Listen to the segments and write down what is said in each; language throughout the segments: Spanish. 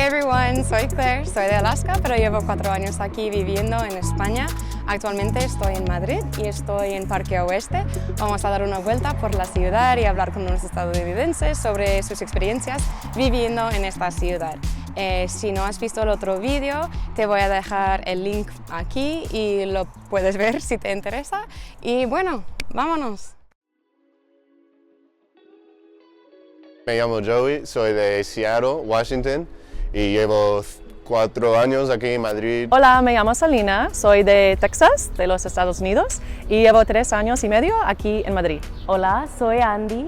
everyone, soy Claire, soy de Alaska, pero llevo 4 años aquí viviendo en España. Actualmente estoy en Madrid y estoy en Parque Oeste. Vamos a dar una vuelta por la ciudad y hablar con unos estadounidenses sobre sus experiencias viviendo en esta ciudad. Si no has visto el otro vídeo, te voy a dejar el link aquí y lo puedes ver si te interesa. Y bueno, vámonos. Me llamo Joey, soy de Seattle, Washington, y llevo 4 años aquí en Madrid. Hola, me llamo Salina, soy de Texas, de los Estados Unidos, y llevo 3 años y medio aquí en Madrid. Hola, soy Andy.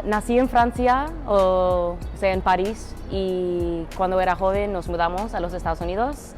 Nací en Francia, o sea, en París, y cuando era joven nos mudamos a los Estados Unidos.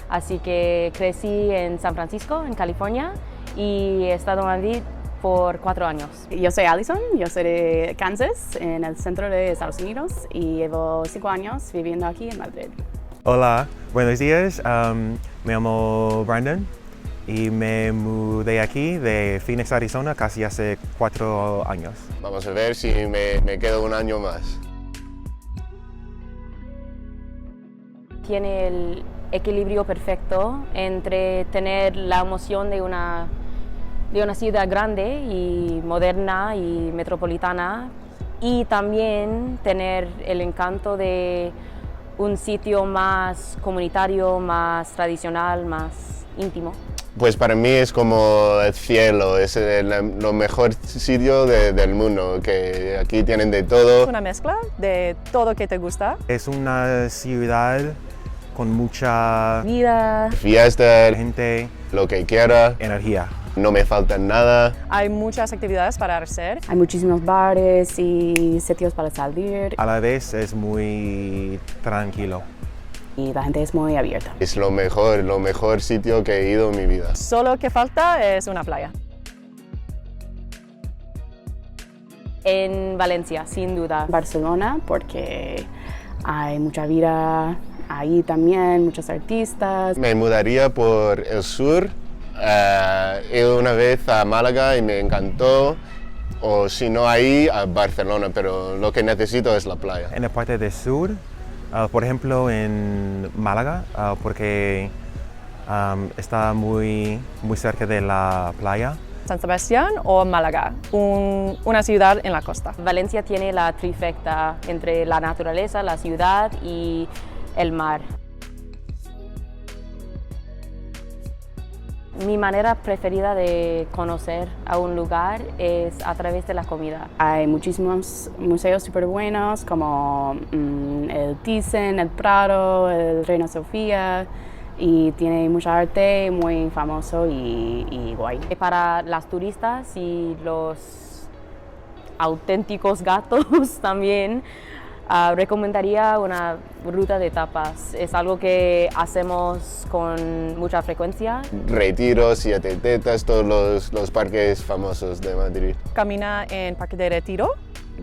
Así que crecí en San Francisco, en California, y he estado en Madrid por 4 años. Yo soy Allison, yo soy de Kansas, en el centro de Estados Unidos, y llevo 5 años viviendo aquí en Madrid. Hola, buenos días, me llamo Brandon y me mudé aquí de Phoenix, Arizona, casi hace 4 años. Vamos a ver si me quedo un año más. Tiene el equilibrio perfecto entre tener la emoción de una ciudad grande y moderna y metropolitana, y también tener el encanto de un sitio más comunitario, más tradicional, más íntimo. Pues para mí es como el cielo, es lo mejor sitio del mundo, que aquí tienen de todo. Es una mezcla de todo que te gusta. Es una ciudad con mucha Vida. Fiesta, gente, lo que quiera, energía. no me falta nada. Hay muchas actividades para hacer. Hay muchísimos bares y sitios para salir, A la vez es muy tranquilo. y la gente es muy abierta. Es lo mejor sitio que he ido en mi vida. Solo que falta es una playa. En Valencia, sin duda. Barcelona, porque hay mucha vida ahí también, muchos artistas. Me mudaría por el sur. He ido una vez a Málaga y me encantó, o si no ahí, a Barcelona, pero lo que necesito es la playa. En la parte del sur, por ejemplo en Málaga, porque está muy cerca de la playa. San Sebastián o Málaga, una ciudad en la costa. Valencia tiene la trifecta entre la naturaleza, la ciudad y el mar. Mi manera preferida de conocer a un lugar es a través de la comida. Hay muchísimos museos súper buenos, como el Thyssen, el Prado, el Reina Sofía, y tiene mucha arte, muy famoso y guay. Para las turistas y los auténticos gatos también, recomendaría una ruta de tapas. Es algo que hacemos con mucha frecuencia. Retiro, Siete Tetas, todos los parques famosos de Madrid. Camina en Parque de Retiro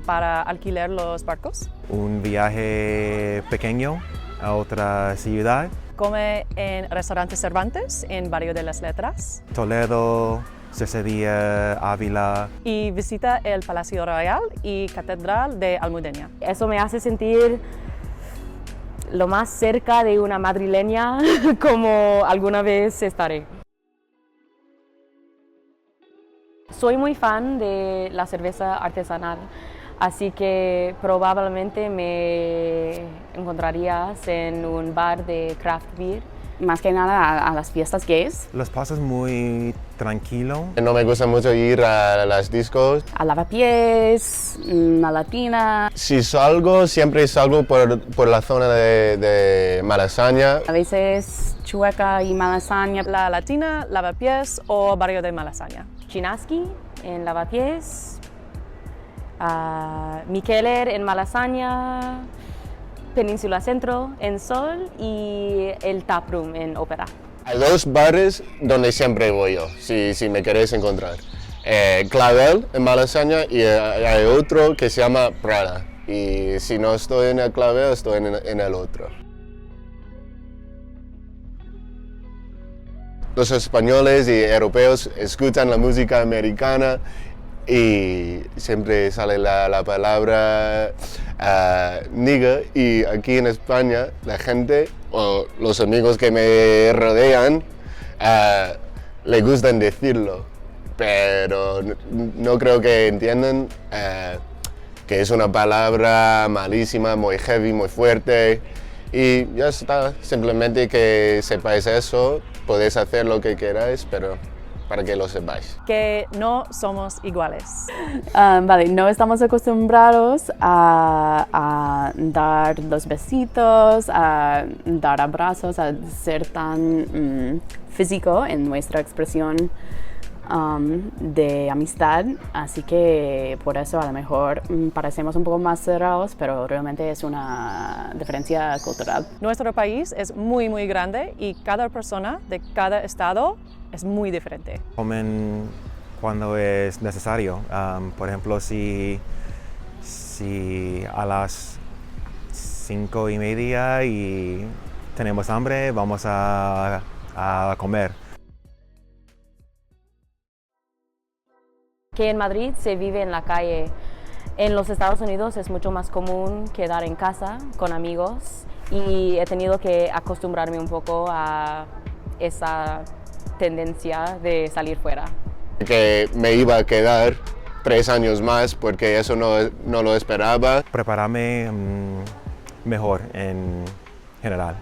para alquilar los barcos. Un viaje pequeño a otra ciudad. Come en Restaurante Cervantes en Barrio de las Letras. Toledo, Cesadilla, Ávila. Y visita el Palacio Real y Catedral de Almudena. Eso me hace sentir lo más cerca de una madrileña como alguna vez estaré. Soy muy fan de la cerveza artesanal, así que probablemente me encontrarías en un bar de craft beer. Más que nada a las fiestas gays, Los pasos muy tranquilo. No me gusta mucho ir a las discos. a Lavapiés, a Latina. Si salgo, siempre salgo por la zona de Malasaña. A veces Chueca y Malasaña. La Latina, Lavapiés o Barrio de Malasaña. Chinaski en Lavapiés, Mikeler en Malasaña, Península Centro en Sol y el Taproom en Ópera. Hay 2 bares donde siempre voy yo, si me queréis encontrar. Clavel en Malasaña y hay otro que se llama Prada. Y si no estoy en el Clavel, estoy en el otro. Los españoles y europeos escuchan la música americana y siempre sale la palabra nigga, y aquí en España la gente o los amigos que me rodean le gustan decirlo, pero no creo que entiendan que es una palabra malísima, muy heavy, muy fuerte, y ya está, simplemente que sepáis eso, podéis hacer lo que queráis, pero para que lo sepáis. Que no somos iguales. Vale, no estamos acostumbrados a dar los besitos, a dar abrazos, a ser tan físico en nuestra expresión de amistad, así que por eso a lo mejor parecemos un poco más cerrados, pero realmente es una diferencia cultural. Nuestro país es muy, muy grande y cada persona de cada estado es muy diferente. Comen cuando es necesario. Por ejemplo, si a las 5:30 y tenemos hambre, vamos a comer. Que en Madrid se vive en la calle. En los Estados Unidos es mucho más común quedar en casa con amigos y he tenido que acostumbrarme un poco a esa tendencia de salir fuera. Que me iba a quedar 3 años más porque eso no lo esperaba. Prepararme mejor en general.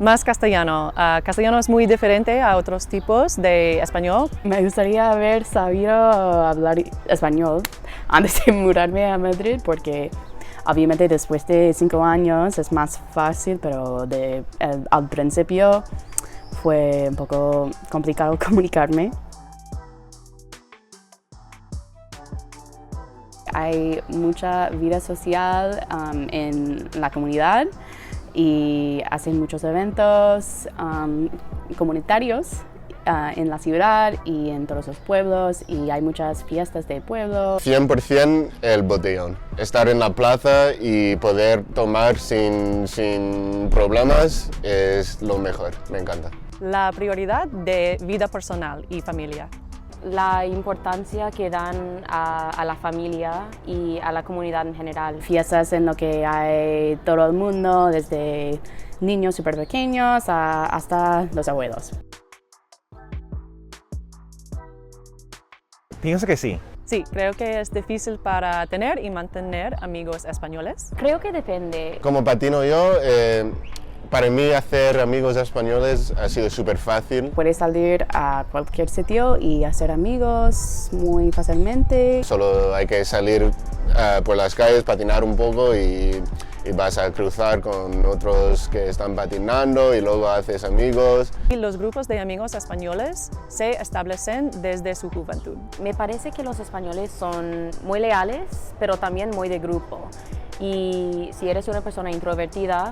Más castellano. Castellano es muy diferente a otros tipos de español. Me gustaría haber sabido hablar español antes de mudarme a Madrid, porque obviamente después de 5 años es más fácil, pero al principio fue un poco complicado comunicarme. Hay mucha vida social en la comunidad y hacen muchos eventos comunitarios en la ciudad y en todos los pueblos, y hay muchas fiestas de pueblo. 100% el botellón. Estar en la plaza y poder tomar sin problemas es lo mejor, me encanta. La prioridad de vida personal y familia. La importancia que dan a la familia y a la comunidad en general. Fiestas en lo que hay todo el mundo, desde niños súper pequeños hasta los abuelos. Pienso que sí. Sí, creo que es difícil para tener y mantener amigos españoles. Creo que depende. Como patino yo, para mí hacer amigos españoles ha sido súper fácil. Puedes salir a cualquier sitio y hacer amigos muy fácilmente. Solo hay que salir por las calles, patinar un poco y vas a cruzar con otros que están patinando y luego haces amigos. Y los grupos de amigos españoles se establecen desde su juventud. Me parece que los españoles son muy leales, pero también muy de grupo. Y si eres una persona introvertida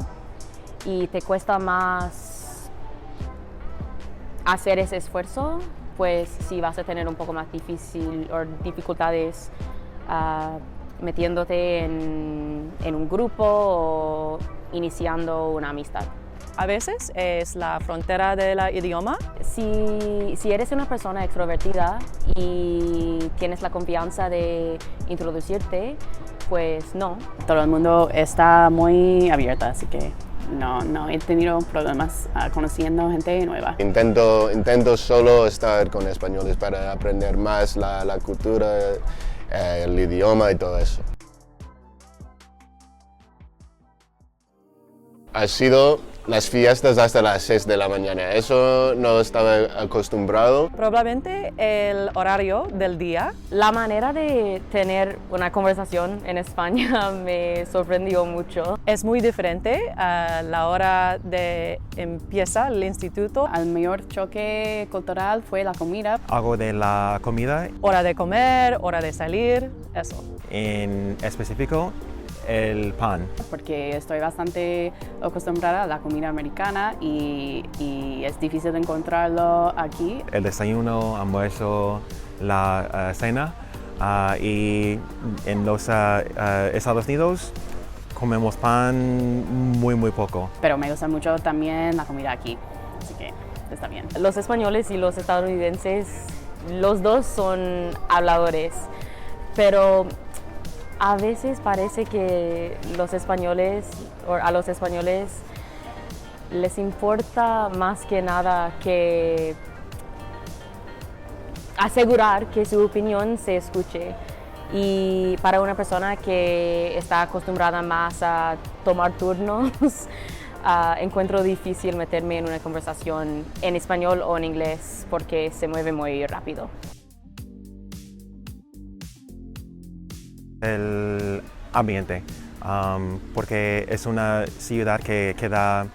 y te cuesta más hacer ese esfuerzo, pues sí vas a tener un poco más dificultades metiéndote en un grupo o iniciando una amistad. A veces es la frontera del idioma. Si eres una persona extrovertida y tienes la confianza de introducirte, pues no. Todo el mundo está muy abierto, así que no he tenido problemas conociendo gente nueva. Intento solo estar con españoles para aprender más la cultura, el idioma y todo eso. Ha sido las fiestas hasta las 6 de la mañana. Eso no estaba acostumbrado. Probablemente el horario del día. La manera de tener una conversación en España me sorprendió mucho. Es muy diferente a la hora de empieza el instituto. El mayor choque cultural fue la comida. Algo de la comida. Hora de comer, hora de salir, eso. En específico, el pan. Porque estoy bastante acostumbrada a la comida americana y es difícil de encontrarlo aquí. El desayuno, almuerzo, la cena y en los Estados Unidos comemos pan muy poco. Pero me gusta mucho también la comida aquí, así que está bien. Los españoles y los estadounidenses los dos son habladores, pero a veces parece que a los españoles les importa más que nada que asegurar que su opinión se escuche. Y para una persona que está acostumbrada más a tomar turnos, encuentro difícil meterme en una conversación en español o en inglés porque se mueve muy rápido. El ambiente, porque es una ciudad que da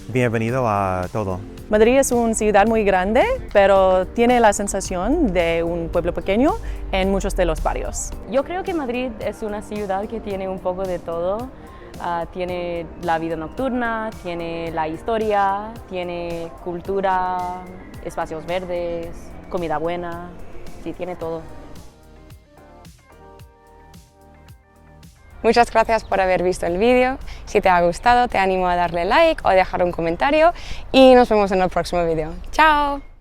bienvenido a todo. Madrid es una ciudad muy grande, pero tiene la sensación de un pueblo pequeño en muchos de los barrios. Yo creo que Madrid es una ciudad que tiene un poco de todo. Tiene la vida nocturna, tiene la historia, tiene cultura, espacios verdes, comida buena, sí, tiene todo. Muchas gracias por haber visto el vídeo. Si te ha gustado, te animo a darle like o dejar un comentario y nos vemos en el próximo vídeo. ¡Chao!